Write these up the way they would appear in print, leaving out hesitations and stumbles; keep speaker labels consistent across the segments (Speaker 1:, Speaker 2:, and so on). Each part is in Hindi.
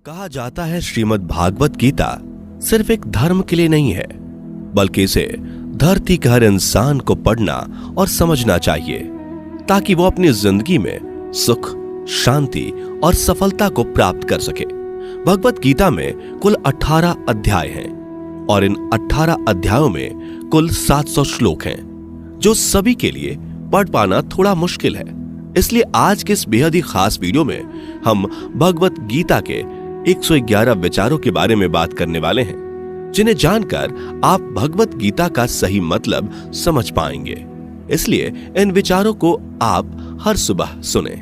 Speaker 1: कहा जाता है श्रीमद् भागवत गीता सिर्फ एक धर्म के लिए नहीं है, बल्कि इसे धरती के हर इंसान को पढ़ना और समझना चाहिए ताकि वो अपनी जिंदगी में सुख, शांति और सफलता को प्राप्त कर सके। भगवत गीता में कुल 18 अध्याय हैं और इन 18 अध्यायों में कुल 700 श्लोक हैं, जो सभी के लिए पढ़ पाना थोड़ा मुश्किल है। इसलिए आज के इस बेहद ही खास वीडियो में हम भगवत गीता के 111 विचारों के बारे में बात करने वाले हैं, जिन्हें जानकर आप भगवत गीता का सही मतलब समझ पाएंगे। इसलिए इन विचारों को आप हर सुबह सुने।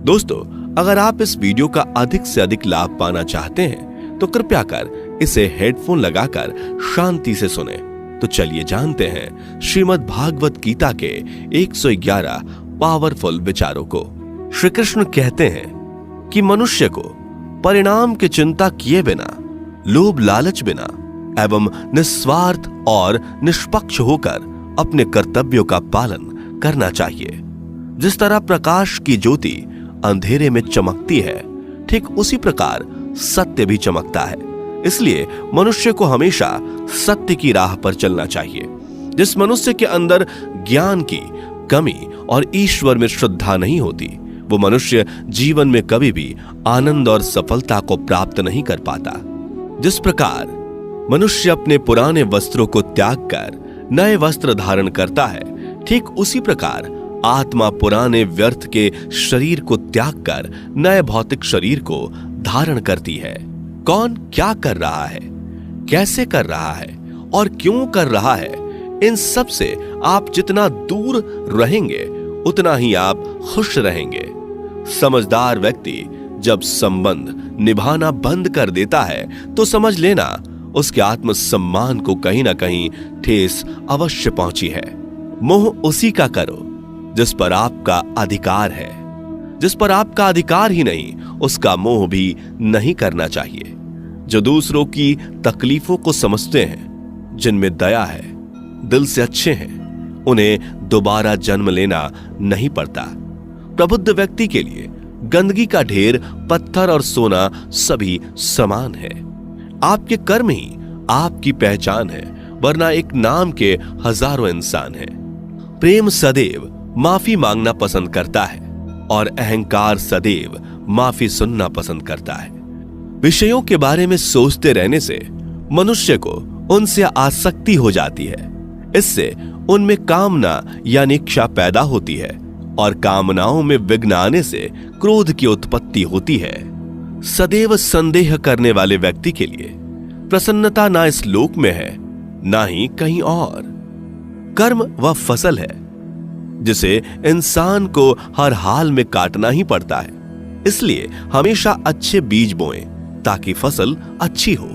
Speaker 1: दोस्तों, अगर आप इस वीडियो का अधिक से अधिक लाभ पाना चाहते हैं तो कृपया कर इसे हेडफोन लगाकर शांति से सुने। तो चलिए जानते हैं श्रीमद् भागवत गीता के 111 पावरफुल विचारों को। श्री कृष्ण कहते हैं कि मनुष्य को परिणाम की चिंता किए बिना, लोभ लालच बिना एवं निस्वार्थ और निष्पक्ष होकर अपने कर्तव्यों का पालन करना चाहिए। जिस तरह प्रकाश की ज्योति अंधेरे में चमकती है, ठीक उसी प्रकार सत्य भी चमकता है। इसलिए मनुष्य को हमेशा सत्य की राह पर चलना चाहिए। जिस मनुष्य के अंदर ज्ञान की कमी और ईश्वर में श्रद्धा नहीं होती, वो मनुष्य जीवन में कभी भी आनंद और सफलता को प्राप्त नहीं कर पाता। जिस प्रकार मनुष्य अपने पुराने वस्त्रों को त्याग कर नए वस्त्र धारण करता है, ठीक उसी प्रकार आत्मा पुराने व्यर्थ के शरीर को त्याग कर नए भौतिक शरीर को धारण करती है। कौन क्या कर रहा है, कैसे कर रहा है और क्यों कर रहा है, इन सब से आप जितना दूर रहेंगे उतना ही आप खुश रहेंगे। समझदार व्यक्ति जब संबंध निभाना बंद कर देता है तो समझ लेना उसके आत्मसम्मान को कहीं ना कहीं ठेस अवश्य पहुंची है। मोह उसी का करो जिस पर आपका अधिकार है। जिस पर आपका अधिकार ही नहीं, उसका मोह भी नहीं करना चाहिए। जो दूसरों की तकलीफों को समझते हैं, जिनमें दया है, दिल से अच्छे हैं, उन्हें दोबारा जन्म लेना नहीं पड़ता। प्रबुद्ध व्यक्ति के लिए गंदगी का ढेर, पत्थर और सोना सभी समान है। आपके कर्म ही आपकी पहचान है, वरना एक नाम के हजारों इंसान हैं। प्रेम सदैव माफी मांगना पसंद करता है और अहंकार सदैव माफी सुनना पसंद करता है। विषयों के बारे में सोचते रहने से मनुष्य को उनसे आसक्ति हो जाती है। इससे उनमें कामना यानी इच्छा पैदा होती है और कामनाओं में विघ्न आने से क्रोध की उत्पत्ति होती है। सदैव संदेह करने वाले व्यक्ति के लिए प्रसन्नता ना इस लोक में है, ना ही कहीं और। कर्म वह फसल है जिसे इंसान को हर हाल में काटना ही पड़ता है। इसलिए हमेशा अच्छे बीज बोएं ताकि फसल अच्छी हो।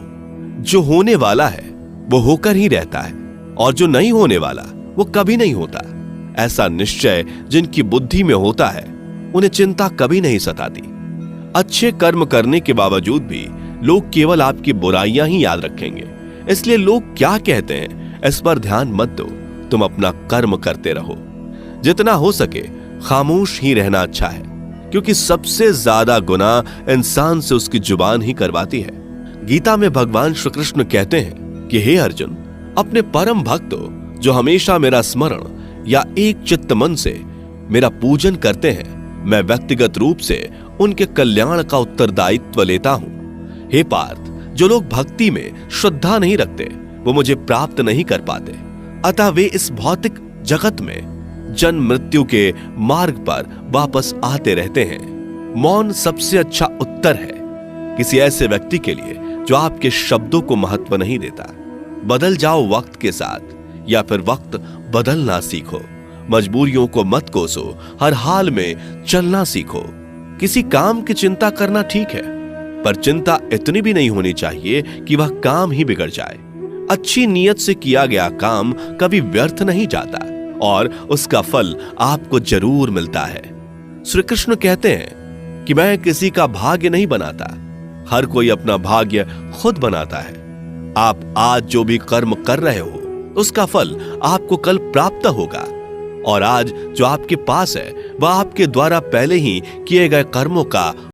Speaker 1: जो होने वाला है वो होकर ही रहता है और जो नहीं होने वाला वो कभी नहीं होता। ऐसा निश्चय जिनकी बुद्धि में होता है, उन्हें चिंता कभी नहीं सताती। अच्छे कर्म करने के बावजूद भी लोग केवल आपकी बुराइयां ही याद रखेंगे। इसलिए लोग क्या कहते हैं इस पर ध्यान मत दो, तुम अपना कर्म करते रहो। जितना हो सके खामोश ही रहना अच्छा है, क्योंकि सबसे ज्यादा गुनाह इंसान से उसकी जुबान ही करवाती है। गीता में भगवान श्री कृष्ण कहते हैं कि हे अर्जुन, अपने परम भक्तों जो हमेशा मेरा स्मरण या एक चित्त मन से मेरा पूजन करते हैं, मैं व्यक्तिगत रूप से उनके कल्याण का उत्तरदायित्व लेता हूं। हे पार्थ, जो लोग भक्ति में श्रद्धा नहीं रखते वो मुझे प्राप्त नहीं कर पाते। अतः वे इस भौतिक जगत में जन्म मृत्यु के मार्ग पर वापस आते रहते हैं। मौन सबसे अच्छा उत्तर है किसी ऐसे व्यक्ति के लिए जो आपके शब्दों को महत्व नहीं देता। बदल जाओ वक्त के साथ, या फिर वक्त बदलना सीखो। मजबूरियों को मत कोसो, हर हाल में चलना सीखो। किसी काम की चिंता करना ठीक है, पर चिंता इतनी भी नहीं होनी चाहिए कि वह काम ही बिगड़ जाए। अच्छी नीयत से किया गया काम कभी व्यर्थ नहीं जाता और उसका फल आपको जरूर मिलता है। श्री कृष्ण कहते हैं कि मैं किसी का भाग्य नहीं बनाता, हर कोई अपना भाग्य खुद बनाता है। आप आज जो भी कर्म कर रहे हो उसका फल आपको कल प्राप्त होगा, और आज जो आपके पास है वह आपके द्वारा पहले ही किए गए कर्मों का